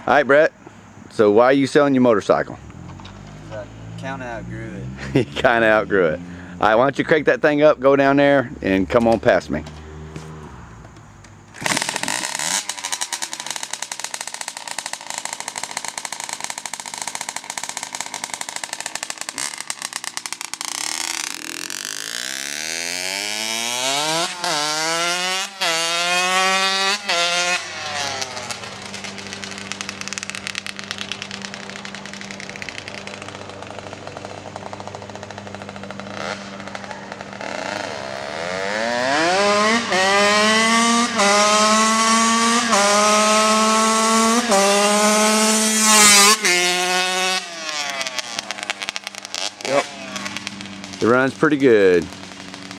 Alright, Brett, so why are you selling your motorcycle? I kind of outgrew it. You kind of outgrew it. Alright, why don't you crank that thing up, go down there, and come on past me. Yep. It runs pretty good.